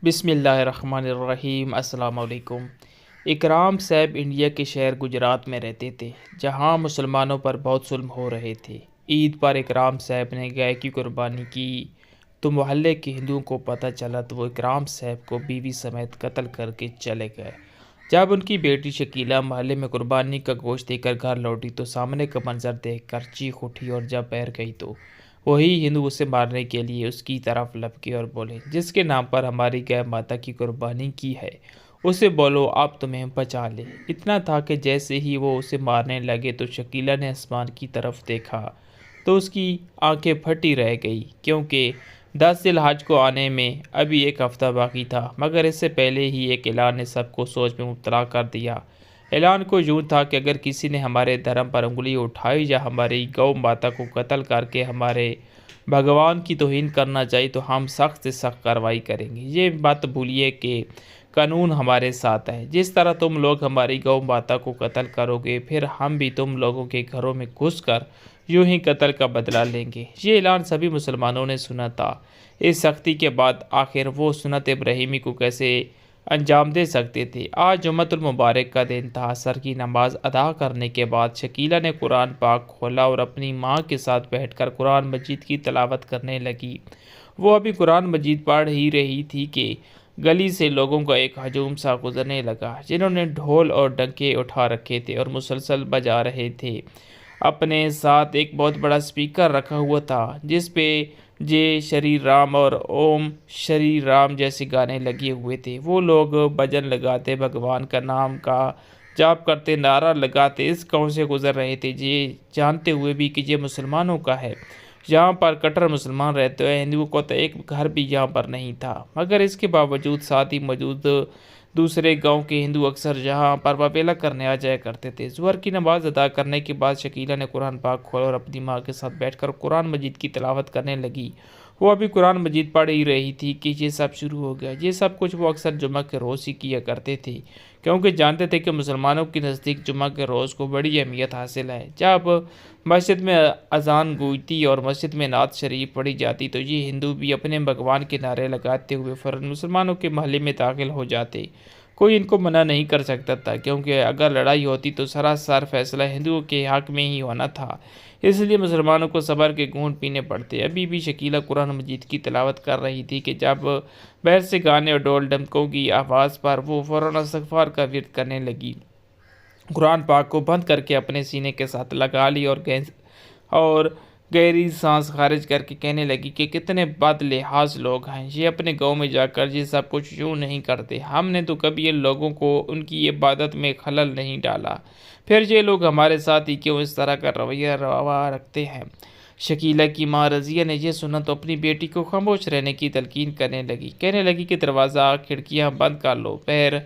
بسم اللہ الرحمن الرحیم۔ السلام علیکم۔ اکرام صاحب انڈیا کے شہر گجرات میں رہتے تھے، جہاں مسلمانوں پر بہت ظلم ہو رہے تھے۔ عید پر اکرام صاحب نے گائے کی قربانی کی تو محلے کے ہندوؤں کو پتہ چلا تو وہ اکرام صاحب کو بیوی سمیت قتل کر کے چلے گئے۔ جب ان کی بیٹی شکیلہ محلے میں قربانی کا گوشت دے کر گھر لوٹی تو سامنے کا منظر دیکھ کر چیخ اٹھی، اور جب باہر گئی تو وہی ہندو اسے مارنے کے لیے اس کی طرف لپکے اور بولے، جس کے نام پر ہماری گائے ماتا کی قربانی کی ہے اسے بولو اب تمہیں بچا لے۔ اتنا تھا کہ جیسے ہی وہ اسے مارنے لگے تو شکیلہ نے آسمان کی طرف دیکھا تو اس کی آنکھیں پھٹی رہ گئی، کیونکہ 10 ذی الحج کو آنے میں ابھی ایک ہفتہ باقی تھا۔ مگر اس سے پہلے ہی ایک اعلان نے سب کو سوچ میں مبتلا کر دیا۔ اعلان کو یوں تھا کہ اگر کسی نے ہمارے دھرم پر انگلی اٹھائی یا ہماری گو ماتا کو قتل کر کے ہمارے بھگوان کی توہین کرنا چاہیے تو ہم سخت سے سخت کارروائی کریں گے۔ یہ مت بھولیے کہ قانون ہمارے ساتھ ہے، جس طرح تم لوگ ہماری گو ماتا کو قتل کرو گے پھر ہم بھی تم لوگوں کے گھروں میں گھس کر یوں ہی قتل کا بدلہ لیں گے۔ یہ اعلان سبھی مسلمانوں نے سنا تھا۔ اس سختی کے بعد آخر وہ سنت ابراہیمی کو کیسے انجام دے سکتے تھے۔ آج جمعۃ المبارک کا دن تھا۔ عصر کی نماز ادا کرنے کے بعد شکیلہ نے قرآن پاک کھولا اور اپنی ماں کے ساتھ بیٹھ کر قرآن مجید کی تلاوت کرنے لگی۔ وہ ابھی قرآن مجید پڑھ ہی رہی تھی کہ گلی سے لوگوں کا ایک ہجوم سا گزرنے لگا، جنہوں نے ڈھول اور ڈنکے اٹھا رکھے تھے اور مسلسل بجا رہے تھے۔ اپنے ساتھ ایک بہت بڑا اسپیکر رکھا ہوا تھا جس پہ جے شری رام اور اوم شری رام جیسے گانے لگے ہوئے تھے۔ وہ لوگ بھجن لگاتے، بھگوان کا نام کا جاپ کرتے، نعرہ لگاتے اس گاؤں سے گزر رہے تھے، یہ جانتے ہوئے بھی کہ یہ مسلمانوں کا ہے۔ یہاں پر کٹر مسلمان رہتے ہیں، ہندوؤں کو تو ایک گھر بھی یہاں پر نہیں تھا۔ مگر اس کے باوجود ساتھ ہی موجود دوسرے گاؤں کے ہندو اکثر یہاں پر واویلا کرنے آ جایا کرتے تھے۔ ظہر کی نماز ادا کرنے کے بعد شکیلہ نے قرآن پاک کھولا اور اپنی ماں کے ساتھ بیٹھ کر قرآن مجید کی تلاوت کرنے لگی۔ وہ ابھی قرآن مجید پڑھ ہی رہی تھی کہ یہ سب شروع ہو گیا۔ یہ سب کچھ وہ اکثر جمعہ کے روز ہی کیا کرتے تھے، کیونکہ جانتے تھے کہ مسلمانوں کے نزدیک جمعہ کے روز کو بڑی اہمیت حاصل ہے۔ جب مسجد میں اذان گونجتی اور مسجد میں نعت شریف پڑھی جاتی تو یہ ہندو بھی اپنے بھگوان کے نعرے لگاتے ہوئے فوراً مسلمانوں کے محلے میں داخل ہو جاتے۔ کوئی ان کو منع نہیں کر سکتا تھا، کیونکہ اگر لڑائی ہوتی تو سراسر فیصلہ ہندوؤں کے حق میں ہی ہونا تھا، اس لیے مسلمانوں کو صبر کے گھونٹ پینے پڑتے۔ ابھی بھی شکیلہ قرآن مجید کی تلاوت کر رہی تھی کہ جب باہر سے گانے اور ڈول ڈمکوں کی آواز پر وہ فوراً استغفار کا ورد کرنے لگی۔ قرآن پاک کو بند کر کے اپنے سینے کے ساتھ لگا لی اور گہری سانس خارج کر کے کہنے لگی کہ کتنے بد لحاظ لوگ ہیں، یہ اپنے گاؤں میں جا کر یہ سب کچھ یوں نہیں کرتے۔ ہم نے تو کبھی ان لوگوں کو ان کی عبادت میں خلل نہیں ڈالا، پھر یہ لوگ ہمارے ساتھ ہی کیوں اس طرح کا رویہ روا رکھتے ہیں۔ شکیلہ کی ماں رضیہ نے یہ سنا تو اپنی بیٹی کو خاموش رہنے کی تلقین کرنے لگی، کہنے لگی کہ دروازہ کھڑکیاں بند کر لو، باہر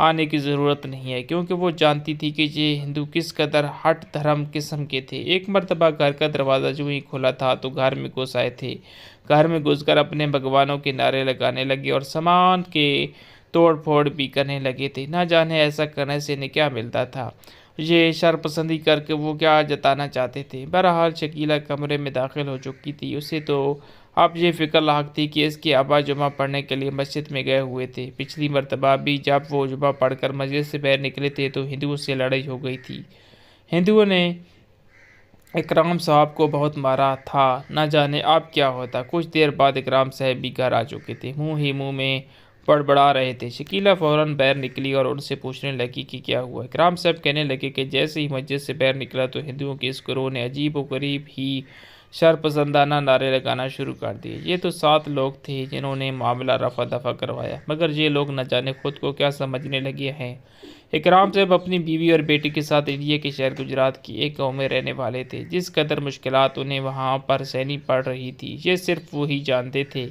آنے کی ضرورت نہیں ہے، کیونکہ وہ جانتی تھی کہ یہ ہندو کس قدر ہٹ دھرم قسم کے تھے۔ ایک مرتبہ گھر کا دروازہ جو ہی کھلا تھا تو گھر میں گھس آئے تھے۔ گھر میں گھس کر اپنے بھگوانوں کے نعرے لگانے لگے اور سامان کے توڑ پھوڑ بھی کرنے لگے تھے۔ نہ جانے ایسا کرنے سے انہیں کیا ملتا تھا، یہ شرپسندی کر کے وہ کیا جتانا چاہتے تھے۔ بہرحال شکیلہ کمرے میں داخل ہو چکی تھی۔ اسے تو اب یہ فکر لاحق تھی کہ اس کے ابا جمعہ پڑھنے کے لیے مسجد میں گئے ہوئے تھے۔ پچھلی مرتبہ بھی جب وہ جمعہ پڑھ کر مسجد سے باہر نکلے تھے تو ہندوؤں سے لڑائی ہو گئی تھی۔ ہندوؤں نے اکرام صاحب کو بہت مارا تھا، نہ جانے اب کیا ہوتا۔ کچھ دیر بعد اکرام صاحب بھی گھر آ چکے تھے، منہ ہی منہ میں بڑبڑا رہے تھے۔ شکیلہ فوراً باہر نکلی اور ان سے پوچھنے لگی کہ کیا ہوا۔ اکرام صاحب کہنے لگے کہ جیسے ہی مسجد سے باہر نکلا تو ہندوؤں کے اس گروہ نے عجیب و غریب ہی شرپسندانہ نعرے لگانا شروع کر دیے۔ یہ تو 7 لوگ تھے جنہوں نے معاملہ رفع دفع کروایا، مگر یہ لوگ نہ جانے خود کو کیا سمجھنے لگے ہیں۔ اکرام صاحب اپنی بیوی اور بیٹی کے ساتھ انڈیا کے شہر گجرات کی ایک گاؤں میں رہنے والے تھے۔ جس قدر مشکلات انہیں وہاں پر سہنی پڑ رہی تھی یہ صرف وہی جانتے تھے۔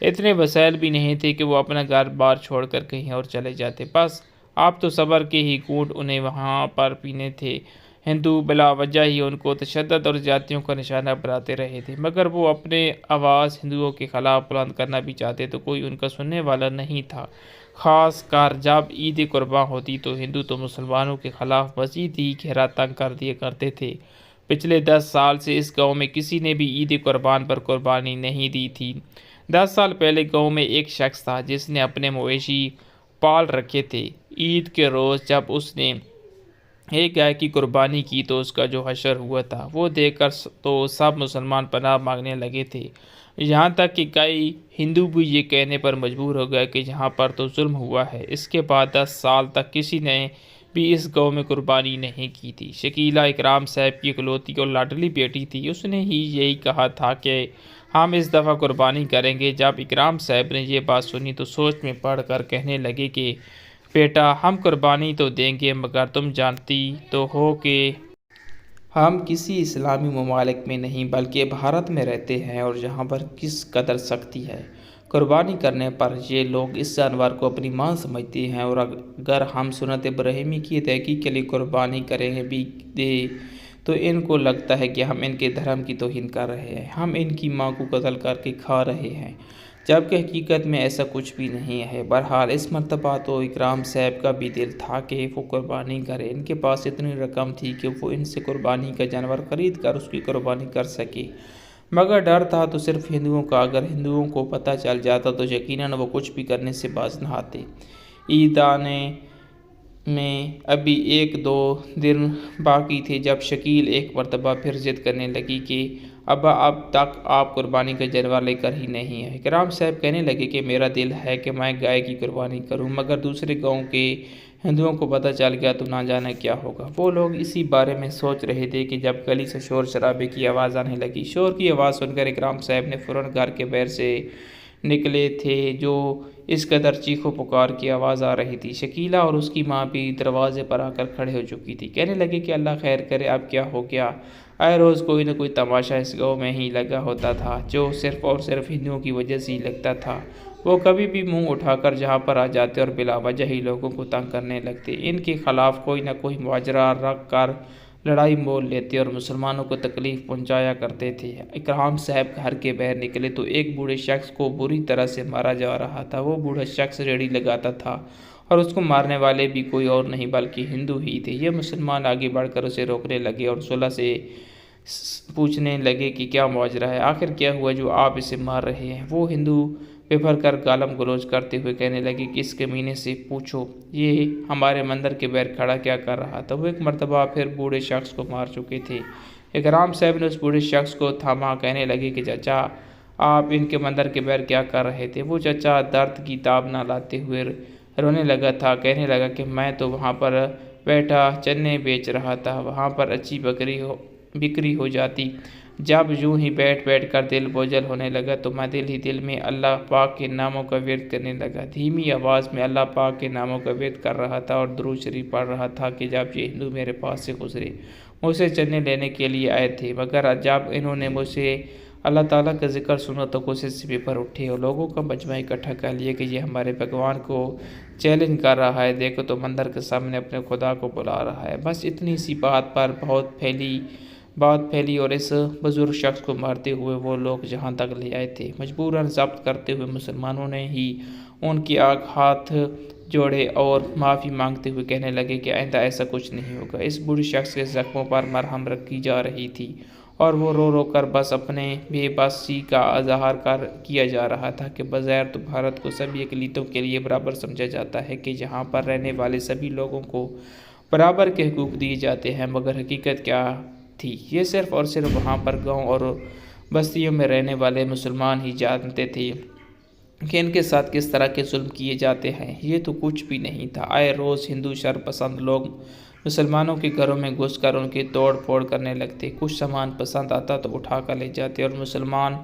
اتنے وسائل بھی نہیں تھے کہ وہ اپنا گھر بار چھوڑ کر کہیں اور چلے جاتے، بس اب تو صبر کے ہی گھونٹ انہیں وہاں پر پینے تھے۔ ہندو بلا وجہ ہی ان کو تشدد اور زیادتیوں کا نشانہ بناتے رہے تھے، مگر وہ اپنے آواز ہندوؤں کے خلاف بلند کرنا بھی چاہتے تو کوئی ان کا سننے والا نہیں تھا۔ خاص کر جب عید قرباں ہوتی تو ہندو تو مسلمانوں کے خلاف مزید ہی گھیرا تنگ کر دیا کرتے تھے۔ پچھلے 10 سال سے اس گاؤں میں کسی نے بھی عید قربان پر قربانی نہیں دی تھی، 10 سال پہلے گاؤں میں ایک شخص تھا جس نے اپنے مویشی پال رکھے تھے۔ عید کے روز جب اس نے ایک گائے کی قربانی کی تو اس کا جو حشر ہوا تھا وہ دیکھ کر تو سب مسلمان پناہ مانگنے لگے تھے، یہاں تک کہ کئی ہندو بھی یہ کہنے پر مجبور ہو گئے کہ یہاں پر تو ظلم ہوا ہے۔ اس کے بعد 10 سال تک کسی نے بھی اس گاؤں میں قربانی نہیں کی تھی۔ شکیلہ اکرام صاحب کی اکلوتی اور لاڈلی بیٹی تھی، اس نے ہی یہی کہا تھا کہ ہم اس دفعہ قربانی کریں گے۔ جب اکرام صاحب نے یہ بات سنی تو سوچ میں پڑ کر کہنے لگے کہ بیٹا ہم قربانی تو دیں گے، مگر تم جانتی تو ہو کہ ہم کسی اسلامی ممالک میں نہیں بلکہ بھارت میں رہتے ہیں اور یہاں پر کس قدر سختی ہے۔ قربانی کرنے پر یہ لوگ اس جانور کو اپنی ماں سمجھتے ہیں، اور اگر ہم سنت ابراہیمی کی تحقیق کے لیے قربانی کریں بھی دے تو ان کو لگتا ہے کہ ہم ان کے دھرم کی توہین کر رہے ہیں، ہم ان کی ماں کو قتل کر کے کھا رہے ہیں، جبکہ حقیقت میں ایسا کچھ بھی نہیں ہے۔ بہرحال اس مرتبہ تو اکرام صاحب کا بھی دل تھا کہ وہ قربانی کرے، ان کے پاس اتنی رقم تھی کہ وہ ان سے قربانی کا جانور خرید کر اس کی قربانی کر سکے، مگر ڈر تھا تو صرف ہندوؤں کا۔ اگر ہندوؤں کو پتہ چل جاتا تو یقیناً وہ کچھ بھی کرنے سے باز نہ آتے۔ عید آنے میں ابھی 1-2 دن باقی تھے جب شکیل ایک مرتبہ پھر ضد کرنے لگی کہ ابا اب تک آپ قربانی کا جانور لے کر ہی نہیں ہیں۔ اکرام صاحب کہنے لگے کہ میرا دل ہے کہ میں گائے کی قربانی کروں، مگر دوسرے گاؤں کے ہندوؤں کو پتہ چل گیا تو نہ جانے کیا ہوگا۔ وہ لوگ اسی بارے میں سوچ رہے تھے کہ جب گلی سے شور شرابے کی آواز آنے لگی۔ شور کی آواز سن کر اکرام صاحب نے فوراً گھر کے باہر سے نکلے تھے جو اس قدر چیخو پکار کی آواز آ رہی تھی۔ شکیلہ اور اس کی ماں بھی دروازے پر آ کر کھڑے ہو چکی تھی، کہنے لگے کہ اللہ خیر کرے، اب کیا ہو گیا؟ آئے روز کوئی نہ کوئی تماشا اس گاؤں میں ہی لگا ہوتا تھا جو صرف اور صرف ہندوؤں کی وجہ سے ہی لگتا تھا۔ وہ کبھی بھی منہ اٹھا کر جہاں پر آ جاتے اور بلا وجہ ہی لوگوں کو تنگ کرنے لگتے، ان کے خلاف کوئی نہ کوئی ماجرا رکھ کر لڑائی مول لیتے اور مسلمانوں کو تکلیف پہنچایا کرتے تھے۔ اکرام صاحب گھر کے باہر نکلے تو ایک بوڑھے شخص کو بری طرح سے مارا جا رہا تھا۔ وہ بوڑھا شخص ریڑھی لگاتا تھا اور اس کو مارنے والے بھی کوئی اور نہیں بلکہ ہندو ہی تھے۔ یہ مسلمان آگے بڑھ کر اسے روکنے لگے اور صلح سے پوچھنے لگے کہ کیا ماجرا ہے، آخر کیا ہوا جو آپ اسے مار رہے ہیں؟ وہ ہندو بھر کر گالم گلوچ کرتے ہوئے کہنے لگے کہ اس کمینے سے پوچھو یہ ہمارے مندر کے باہر کھڑا کیا کر رہا تھا۔ وہ ایک مرتبہ پھر بوڑھے شخص کو مار چکے تھے۔ اکرام صاحب نے اس بوڑھے شخص کو تھاما، کہنے لگے کہ چچا آپ ان کے مندر کے باہر کیا کر رہے تھے؟ وہ چچا درد کی تاب نہ لاتے ہوئے رونے لگا تھا، کہنے لگا کہ میں تو وہاں پر بیٹھا چنے بیچ رہا تھا، وہاں پر اچھی بکری ہو جاتی، جب یوں ہی بیٹھ بیٹھ کر دل بوجھل ہونے لگا تو میں دل ہی دل میں اللہ پاک کے ناموں کا ورد کرنے لگا، دھیمی آواز میں اللہ پاک کے ناموں کا ورد کر رہا تھا اور درود شریف پڑھ رہا تھا کہ جب یہ ہندو میرے پاس سے گزرے مجھ سے چنے لینے کے لیے آئے تھے، مگر جب انہوں نے مجھ سے اللہ تعالیٰ کا ذکر سنا تو غصے سے بے اٹھے اور لوگوں کا مجمع اکٹھا کر لیا کہ یہ ہمارے بھگوان کو چیلنج کر رہا ہے، دیکھو تو مندر کے سامنے اپنے خدا کو بلا رہا ہے۔ بس اتنی سی بات پر بات پھیلی اور اس بزرگ شخص کو مارتے ہوئے وہ لوگ جہاں تک لے آئے تھے، مجبوراً ضبط کرتے ہوئے مسلمانوں نے ہی ان کے آگ ہاتھ جوڑے اور معافی مانگتے ہوئے کہنے لگے کہ آئندہ ایسا کچھ نہیں ہوگا۔ اس بوڑھے شخص کے زخموں پر مرہم رکھی جا رہی تھی اور وہ رو رو کر بس اپنے بے بسی کا اظہار کیا جا رہا تھا کہ بظاہر تو بھارت کو سبھی اقلیتوں کے لیے برابر سمجھا جاتا ہے کہ یہاں پر رہنے والے سبھی لوگوں کو برابر کے حقوق دیے جاتے ہیں، مگر حقیقت کیا تھی یہ صرف اور صرف وہاں پر گاؤں اور بستیوں میں رہنے والے مسلمان ہی جانتے تھے کہ ان کے ساتھ کس طرح کے ظلم کیے جاتے ہیں، یہ تو کچھ بھی نہیں تھا۔ آئے روز ہندو شر پسند لوگ مسلمانوں کے گھروں میں گھس کر ان کی توڑ پھوڑ کرنے لگتے، کچھ سامان پسند آتا تو اٹھا کر لے جاتے اور مسلمان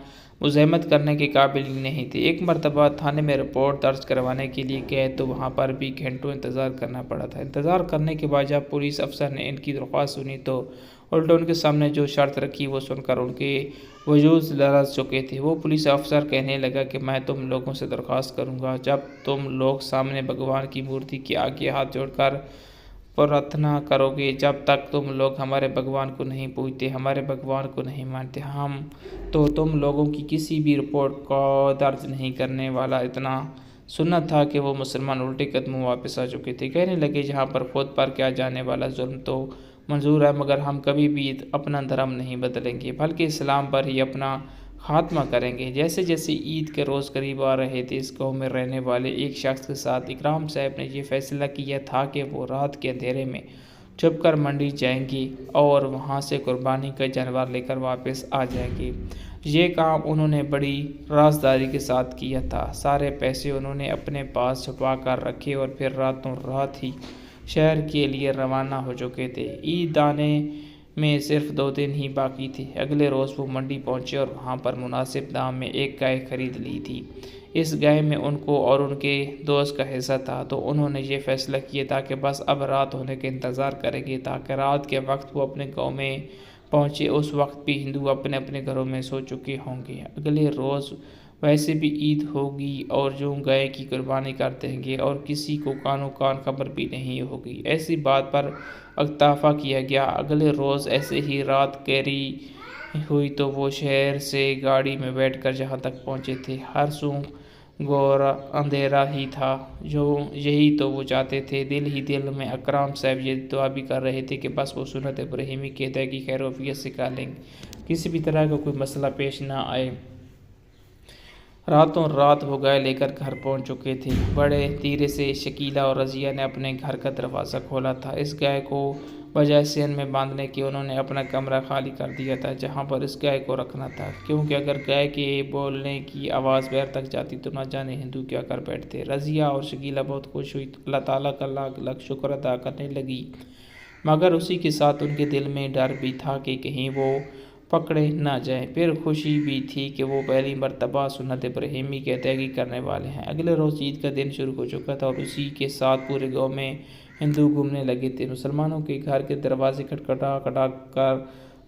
مزاحمت کرنے کے قابل ہی نہیں تھے۔ ایک مرتبہ تھانے میں رپورٹ درج کروانے کے لیے گئے تو وہاں پر بھی گھنٹوں انتظار کرنا پڑا تھا۔ انتظار کرنے کے بعد جب پولیس افسر نے ان کی درخواست سنی تو الٹا ان کے سامنے جو شرط رکھی وہ سن کر ان کے وجود لرز چکے تھے۔ وہ پولیس افسر کہنے لگا کہ میں تم لوگوں سے درخواست کروں گا جب تم لوگ سامنے بھگوان کی مورتی کے آگے ہاتھ جوڑ کر پرارتھنا کرو گے، جب تک تم لوگ ہمارے بھگوان کو نہیں پوجتے، ہمارے بھگوان کو نہیں مانتے، ہم تو تم لوگوں کی کسی بھی رپورٹ کو درج نہیں کرنے والا۔ اتنا سننا تھا کہ وہ مسلمان الٹے قدموں واپس آ چکے تھے، کہنے لگے جہاں پر خود پر کیا جانے والا ظلم تو منظور ہے، مگر ہم کبھی بھی اپنا دھرم نہیں بدلیں گے بلکہ اسلام پر ہی اپنا خاتمہ کریں گے۔ جیسے جیسے عید کے روز قریب آ رہے تھے، اس گاؤں میں رہنے والے ایک شخص کے ساتھ اکرام صاحب نے یہ فیصلہ کیا تھا کہ وہ رات کے اندھیرے میں چھپ کر منڈی جائیں گے اور وہاں سے قربانی کا جانور لے کر واپس آ جائیں گے۔ یہ کام انہوں نے بڑی رازداری کے ساتھ کیا تھا۔ سارے پیسے انہوں نے اپنے پاس چھپا کر رکھے اور پھر راتوں رات ہی شہر کے لیے روانہ ہو چکے تھے۔ عید آنے میں صرف 2 دن ہی باقی تھے۔ اگلے روز وہ منڈی پہنچے اور وہاں پر مناسب دام میں ایک گائے خرید لی تھی۔ اس گائے میں ان کو اور ان کے دوست کا حصہ تھا، تو انہوں نے یہ فیصلہ کیا تھا کہ بس اب رات ہونے کا انتظار کریں گے تاکہ رات کے وقت وہ اپنے گاؤں میں پہنچے۔ اس وقت بھی ہندو اپنے اپنے گھروں میں سو چکے ہوں گے۔ اگلے روز ویسے بھی عید ہوگی اور جو گائے کی قربانی کر دیں گے اور کسی کو کانوں کان خبر بھی نہیں ہوگی۔ ایسی بات پر اتفاق کیا گیا۔ اگلے روز ایسے ہی رات گہری ہوئی تو وہ شہر سے گاڑی میں بیٹھ کر جہاں تک پہنچے تھے، ہر سو گور اندھیرا ہی تھا۔ یہی تو وہ چاہتے تھے۔ دل ہی دل میں اکرام صاحب یہ دعا بھی کر رہے تھے کہ بس وہ سنت ابراہیمی کے ادائیگی خیر وعافیت سے کر لیں، کسی بھی طرح کا کوئی مسئلہ پیش نہ آئے۔ راتوں رات وہ گائے لے کر گھر پہنچ چکے تھے۔ بڑے دھیرے سے شکیلہ اور رضیہ نے اپنے گھر کا دروازہ کھولا تھا۔ اس گائے کو بجائے صحن میں باندھنے کے انہوں نے اپنا کمرہ خالی کر دیا تھا جہاں پر اس گائے کو رکھنا تھا، کیونکہ اگر گائے کے بولنے کی آواز باہر تک جاتی تو نہ جانے ہندو کیا کر بیٹھتے۔ رضیہ اور شکیلہ بہت خوش ہوئی، اللہ تعالیٰ کا لاکھ لاکھ شکر ادا کرنے لگی، مگر اسی کے ساتھ ان کے دل میں ڈر بھی تھا کہ کہیں وہ پکڑے نہ جائیں۔ پھر خوشی بھی تھی کہ وہ پہلی مرتبہ سنت ابراہیمی کی ادائیگی کرنے والے ہیں۔ اگلے روز عید کا دن شروع ہو چکا تھا اور اسی کے ساتھ پورے گاؤں میں ہندو گھومنے لگے تھے۔ مسلمانوں کے گھر کے دروازے کھٹکھٹا کھٹا کر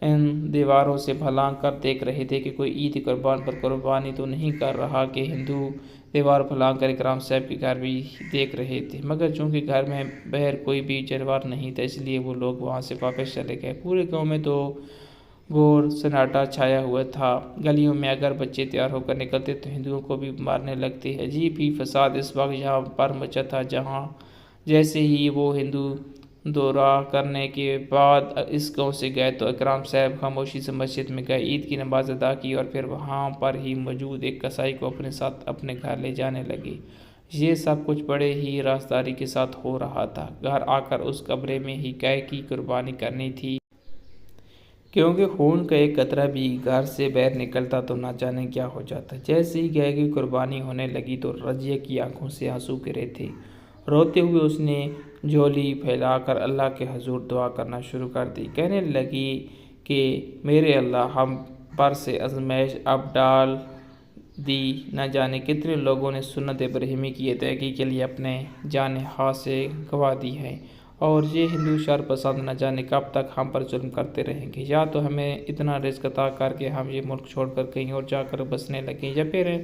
ان دیواروں سے پھلانگ کر دیکھ رہے تھے کہ کوئی عید قربان پر قربانی تو نہیں کر رہا کہ ہندو دیوار پھلانگ کر اکرام صاحب کے گھر بھی دیکھ رہے تھے، مگر چونکہ گھر میں باہر کوئی بھی جانور نہیں تھا اس لیے وہ لوگ وہاں سے واپس چلے گئے۔ پورے گاؤں میں تو گھور سناٹا چھایا ہوا تھا۔ گلیوں میں اگر بچے تیار ہو کر نکلتے تو ہندوؤں کو بھی مارنے لگتے۔ عجیب ہی فساد اس وقت یہاں پر مچا تھا۔ جیسے ہی وہ ہندو دورہ کرنے کے بعد اس گاؤں سے گئے تو اکرام صاحب خاموشی سے مسجد میں گئے، عید کی نماز ادا کی اور پھر وہاں پر ہی موجود ایک کسائی کو اپنے ساتھ اپنے گھر لے جانے لگے۔ یہ سب کچھ بڑے ہی رازداری کے ساتھ ہو رہا تھا۔ گھر آ کر اس کمرے میں ہی گائے کی قربانی کرنی تھی، کیونکہ خون کا ایک قطرہ بھی گھر سے باہر نکلتا تو نہ جانے کیا ہو جاتا۔ جیسے ہی گائے کی قربانی ہونے لگی تو رضیہ کی آنکھوں سے آنسو گرے تھے۔ روتے ہوئے اس نے جھولی پھیلا کر اللہ کے حضور دعا کرنا شروع کر دی، کہنے لگی کہ میرے اللہ، ہم پر سے آزمائش اب ڈال دی۔ نہ جانے کتنے لوگوں نے سنت ابراہیمی کی ادائیگی کے لیے اپنے جانیں ہاتھ سے گنوا دی ہیں، اور یہ ہندو شر پسند نہ جانے کب تک ہم پر ظلم کرتے رہیں گے۔ یا تو ہمیں اتنا رزق عطا کر کے ہم یہ ملک چھوڑ کر کہیں اور جا کر بسنے لگیں، یا پھر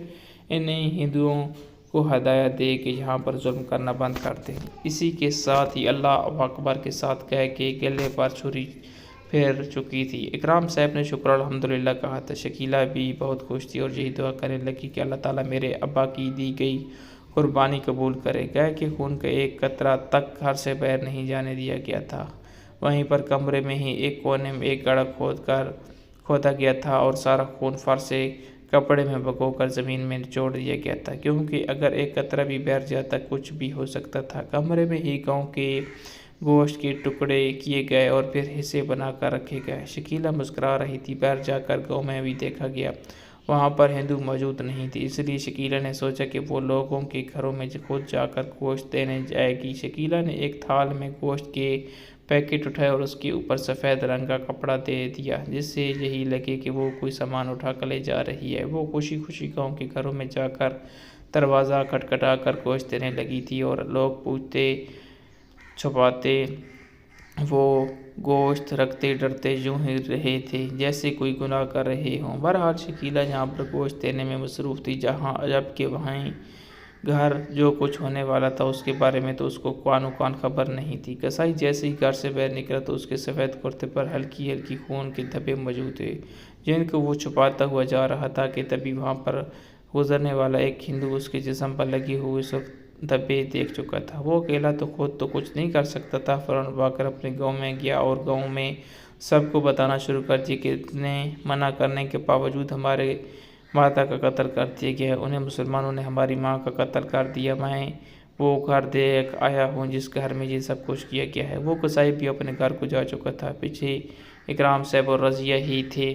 انہیں ہندوؤں کو ہدایت دے کہ یہاں پر ظلم کرنا بند کر دیں۔ اسی کے ساتھ ہی اللہ اکبر کے ساتھ گائے کے گلے پر چھری پھیر چکی تھی۔ اکرام صاحب نے شکر الحمدللہ کہا تھا۔ شکیلہ بھی بہت خوش تھی اور یہی دعا کرنے لگی کہ اللہ تعالیٰ میرے ابا کی دی گئی قربانی قبول کرے۔ گائے کے خون کا ایک قطرہ تک گھر سے باہر نہیں جانے دیا گیا تھا۔ وہیں پر کمرے میں ہی ایک کونے میں ایک گڑھا کھودا گیا تھا اور سارا خون فرش سے کپڑے میں بھگو کر زمین میں نچوڑ دیا گیا تھا، کیونکہ اگر ایک قطرہ بھی باہر جاتا کچھ بھی ہو سکتا تھا۔ کمرے میں ہی گاؤں کے گوشت کے ٹکڑے کیے گئے اور پھر حصے بنا کر رکھے گئے۔ شکیلہ مسکرا رہی تھی۔ باہر جا کر گاؤں میں بھی دیکھا گیا، وہاں پر ہندو موجود نہیں تھے، اس لیے شکیلہ نے سوچا کہ وہ لوگوں کے گھروں میں خود جا کر گوشت دینے جائے گی۔ شکیلہ نے ایک تھال میں گوشت کے پیکٹ اٹھائے اور اس کے اوپر سفید رنگ کا کپڑا دے دیا، جس سے یہی لگے کہ وہ کوئی سامان اٹھا کر لے جا رہی ہے۔ وہ خوشی خوشی گاؤں کے گھروں میں جا کر دروازہ کھٹکھٹا کر گوشت دینے لگی تھی، اور لوگ پوچھتے چھپاتے وہ گوشت رکھتے ڈرتے یوں ہی رہے تھے جیسے کوئی گناہ کر رہے ہوں۔ بہرحال شکیلہ یہاں پر گوشت دینے میں مصروف تھی، جبکہ وہیں گھر جو کچھ ہونے والا تھا اس کے بارے میں تو اس کو کانوں کان خبر نہیں تھی۔ کسائی جیسے ہی گھر سے باہر نکلا تو اس کے سفید کرتے پر ہلکی ہلکی خون کے دھبے موجود تھے، جن کو وہ چھپاتا ہوا جا رہا تھا کہ تبھی وہاں پر گزرنے والا ایک ہندو اس کے جسم پر لگے ہوئے دھبے دیکھ چکا تھا۔ وہ اکیلا تو خود تو کچھ نہیں کر سکتا تھا، فوراً بھاگ کر اپنے گاؤں میں گیا اور گاؤں میں سب کو بتانا شروع کر دیا کہ اتنے منع کرنے کے باوجود ہمارے ماتا کا قتل کر دیا گیا ہے، انہیں مسلمانوں نے ہماری ماں کا قتل کر دیا، میں وہ گھر دیکھ آیا ہوں جس گھر میں یہ سب کچھ کیا گیا ہے۔ وہ قصائی بھی اپنے گھر کو جا چکا تھا، پیچھے اکرام صاحب اور رضیہ ہی تھے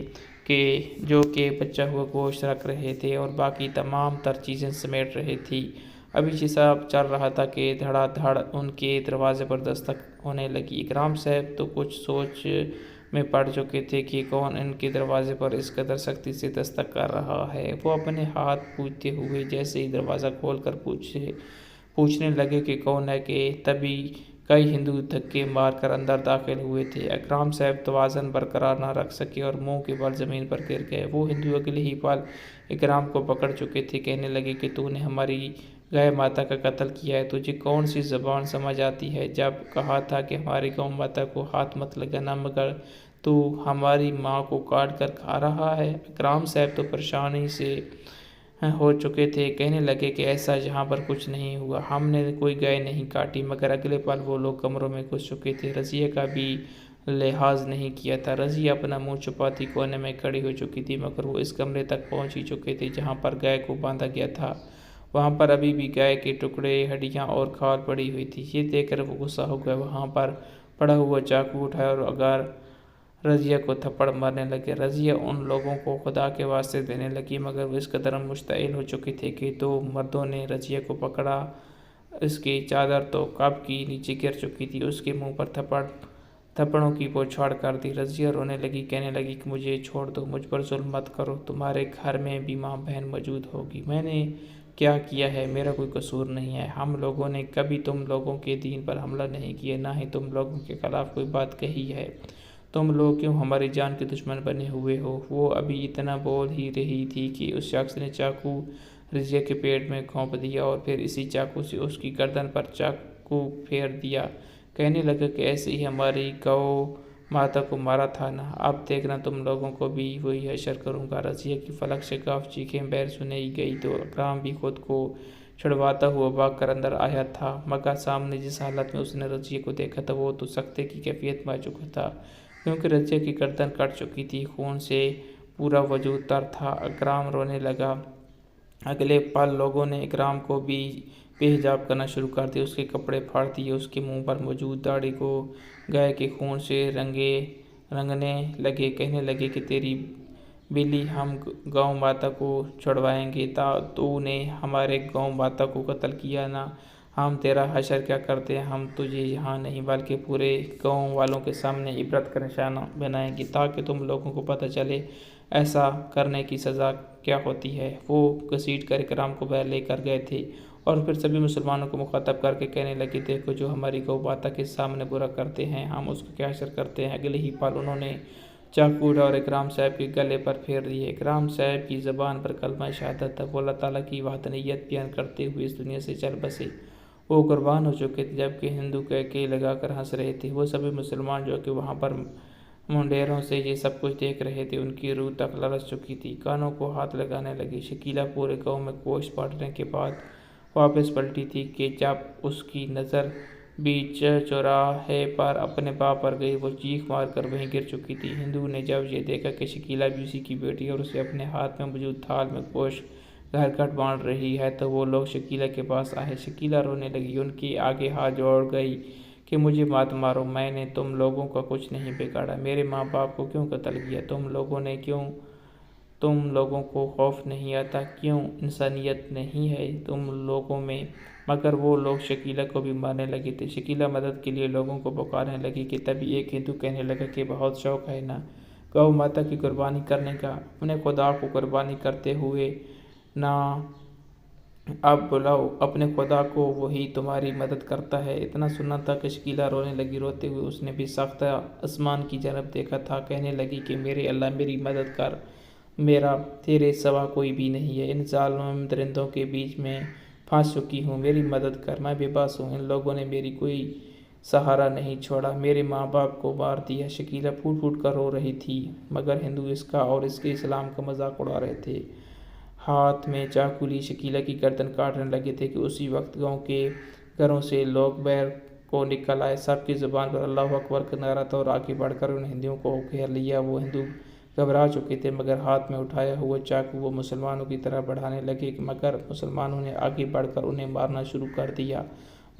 جو کہ بچہ ہوا گوشت رکھ رہے تھے اور باقی تمام تر چیزیں سمیٹ رہے تھی۔ ابھی یہ سب چل رہا تھا کہ دھڑا دھڑ ان کے دروازے پر دستک ہونے لگی۔ اکرام صاحب تو کچھ سوچ میں پڑ چکے تھے کہ کون ان کے دروازے پر اس قدر سختی سے دستک کر رہا ہے۔ وہ اپنے ہاتھ پوچھتے ہوئے جیسے ہی دروازہ کھول کر پوچھنے لگے کہ کون ہے کہ تبھی کئی ہندو دھکے مار کر اندر داخل ہوئے تھے۔ اکرام صاحب توازن برقرار نہ رکھ سکے اور منہ کے بل زمین پر گر گئے۔ وہ ہندو اگلے ہی پل اکرام کو پکڑ چکے تھے، کہنے لگے کہ تو نے ہماری گائے ماتا کا قتل کیا ہے، تجھے کون سی زبان سمجھ آتی ہے؟ جب کہا تھا کہ ہماری گو ماتا کو ہاتھ مت لگانا، مگر تو ہماری ماں کو کاٹ کر کھا رہا ہے۔ اکرام صاحب تو پریشانی سے ہو چکے تھے، کہنے لگے کہ ایسا یہاں پر کچھ نہیں ہوا، ہم نے کوئی گائے نہیں کاٹی۔ مگر اگلے پل وہ لوگ کمروں میں گھس چکے تھے، رضیہ کا بھی لحاظ نہیں کیا تھا۔ رضیہ اپنا منہ چھپاتی کونے میں کھڑی ہو چکی تھی، مگر وہ اس کمرے تک پہنچ ہی چکے تھے جہاں پر گائے کو باندھا گیا تھا۔ وہاں پر ابھی بھی گائے کے ٹکڑے، ہڈیاں اور کھال پڑی ہوئی تھی۔ یہ دیکھ کر وہ غصہ ہو گئے، وہاں پر پڑا ہوا چاقو اٹھایا اور اگر رضیہ کو تھپڑ مارنے لگے۔ رضیہ ان لوگوں کو خدا کے واسطے دینے لگی، مگر وہ اس قدر مشتعل ہو چکے تھے کہ دو مردوں نے رضیہ کو پکڑا۔ اس کی چادر تو کب کی نیچے گر چکی تھی، اس کے منہ پر تھپڑوں کی بوچھاڑ کر دی۔ رضیہ رونے لگی، کہنے لگی کہ مجھے چھوڑ دو، مجھ پر ظلم مت کرو، تمہارے گھر میں بھی ماں بہن موجود ہوگی، میں نے کیا کیا ہے؟ میرا کوئی قصور نہیں ہے، ہم لوگوں نے کبھی تم لوگوں کے دین پر حملہ نہیں کیا، نہ ہی تم لوگوں کے خلاف کوئی بات کہی ہے، تم لوگ کیوں ہماری جان کے دشمن بنے ہوئے ہو؟ وہ ابھی اتنا بول ہی رہی تھی کہ اس شخص نے چاقو رضیہ کے پیٹ میں گھونپ دیا اور پھر اسی چاقو سے اس کی گردن پر چاقو پھیر دیا، کہنے لگا کہ ایسے ہی ہماری گو ماتا کو مارا تھا نا، اب دیکھنا تم لوگوں کو بھی وہی حشر کروں گا۔ رضیہ کی فلک شگاف چیخیں بیر سنائی گئی تو اکرام بھی خود کو چھڑواتا ہوا بھاگ کر اندر آیا تھا، مگر سامنے جس حالت میں اس نے رضیہ کو دیکھا تھا وہ تو سکتے کی کیفیت میں آ چکا تھا، کیونکہ رضیہ کی گردن کٹ چکی تھی، خون سے پورا وجود تر تھا۔ اکرام رونے لگا۔ اگلے پل لوگوں نے اکرام کو بھی بے حجاب کرنا شروع کر دیا، اس کے کپڑے پھاڑ دیے، اس کے منہ پر موجود داڑھی کو گائے کے خون سے رنگنے لگے، کہنے لگے کہ تیری بلی ہم گو ماتا کو چھڑوائیں گے، تو نے ہمارے گو ماتا کو قتل کیا نا، ہم تیرا حشر کیا کرتے ہیں، ہم تجھے یہاں نہیں بلکہ پورے گاؤں والوں کے سامنے عبرت کا نشانہ بنائیں گے، تاکہ تم لوگوں کو پتہ چلے ایسا کرنے کی سزا کیا ہوتی ہے۔ وہ گھسیٹ کر اکرام کو باہر لے کر گئے تھے اور پھر سبھی مسلمانوں کو مخاطب کر کے کہنے لگے، دیکھو جو ہماری گو ماتا کے سامنے برا کرتے ہیں، ہم اس کا کیا حشر کرتے ہیں۔ اگلے ہی پل انہوں نے چاقو اور اکرام صاحب کے گلے پر پھیر دیے۔ اکرام صاحب کی زبان پر کلمہ شہادت تھا، وہ اللہ تعالیٰ کی وحدانیت بیان کرتے ہوئے اس دنیا سے چل بسے، وہ قربان ہو چکے تھے، جبکہ ہندو کہکے لگا کر ہنس رہے تھے۔ وہ سبھی مسلمان جو کہ وہاں پر منڈیروں سے یہ سب کچھ دیکھ رہے تھے، ان کی روح تک لرز چکی تھی، کانوں کو ہاتھ لگانے لگے۔ شکیلہ پورے گاؤں میں گوشت بانٹنے کے بعد واپس پلٹی تھی کہ جب اس کی نظر بیچ چوراہے پر اپنے باپ پر گئی، وہ چیخ مار کر وہیں گر چکی تھی۔ ہندو نے جب یہ دیکھا کہ شکیلہ بھی اسی کی بیٹی ہے اور اسے اپنے ہاتھ میں موجود تھال میں گوشت گھر گھٹ بانٹ رہی ہے، تو وہ لوگ شکیلہ کے پاس آئے۔ شکیلہ رونے لگی، ان کے آگے ہاتھ جوڑ گئی کہ مجھے مت مارو، میں نے تم لوگوں کا کچھ نہیں بگاڑا، میرے ماں باپ کو کیوں قتل کیا تم لوگوں کو خوف نہیں آتا، کیوں انسانیت نہیں ہے تم لوگوں میں؟ مگر وہ لوگ شکیلہ کو بھی مارنے لگے تھے۔ شکیلہ مدد کے لیے لوگوں کو پکارنے لگی کہ تبھی ایک ہندو کہنے لگا کہ بہت شوق ہے نا گو ماتا کی قربانی کرنے کا، اپنے خدا کو قربانی کرتے ہوئے نا، اب بلاؤ اپنے خدا کو، وہی تمہاری مدد کرتا ہے۔ اتنا سننا تھا کہ شکیلہ رونے لگی، روتے ہوئے اس نے بھی سخت آسمان کی جانب دیکھا تھا، کہنے لگی کہ میرے اللہ میری مدد کر، میرا تیرے سوا کوئی بھی نہیں ہے، ان ظالم درندوں کے بیچ میں پھنس چکی ہوں، میری مدد کر، میں بے بس ہوں، ان لوگوں نے میری کوئی سہارا نہیں چھوڑا، میرے ماں باپ کو مار دیا۔ شکیلہ پھوٹ پھوٹ کر رو رہی تھی، مگر ہندو اس کا اور اس کے اسلام کا مذاق اڑا رہے تھے، ہاتھ میں چاقو لی شکیلہ کی گردن کاٹنے لگے تھے کہ اسی وقت گاؤں کے گھروں سے لوگ باہر کو نکل آئے۔ سب کی زبان پر اللہ اکبر کا نعرہ تھا اور آگے بڑھ کر ان ہندوؤں کو گھیر لیا۔ وہ ہندو گھبرا چکے تھے مگر ہاتھ میں اٹھایا ہوا چاقو وہ مسلمانوں کی طرف بڑھانے لگے، مگر مسلمانوں نے آگے بڑھ کر انہیں مارنا شروع کر دیا،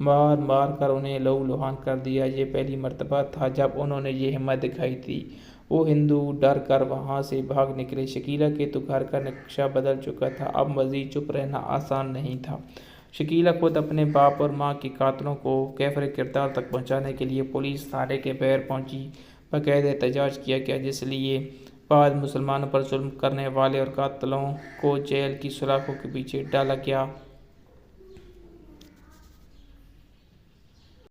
مار مار کر انہیں لہو لہان کر دیا۔ یہ پہلی مرتبہ تھا جب انہوں نے یہ ہمت دکھائی تھی۔ وہ ہندو ڈر کر وہاں سے بھاگ نکلے۔ شکیلہ کے تو گھر کا نقشہ بدل چکا تھا، اب مزید چپ رہنا آسان نہیں تھا۔ شکیلہ خود اپنے باپ اور ماں کے قاتلوں کو کیفر کردار تک پہنچانے کے لیے پولیس تھانے کے باہر پہنچی۔ باقاعدہ احتجاج کیا گیا، جس لیے بعد مسلمانوں پر ظلم کرنے والے اور قاتلوں کو جیل کی سلاخوں کے پیچھے ڈالا گیا۔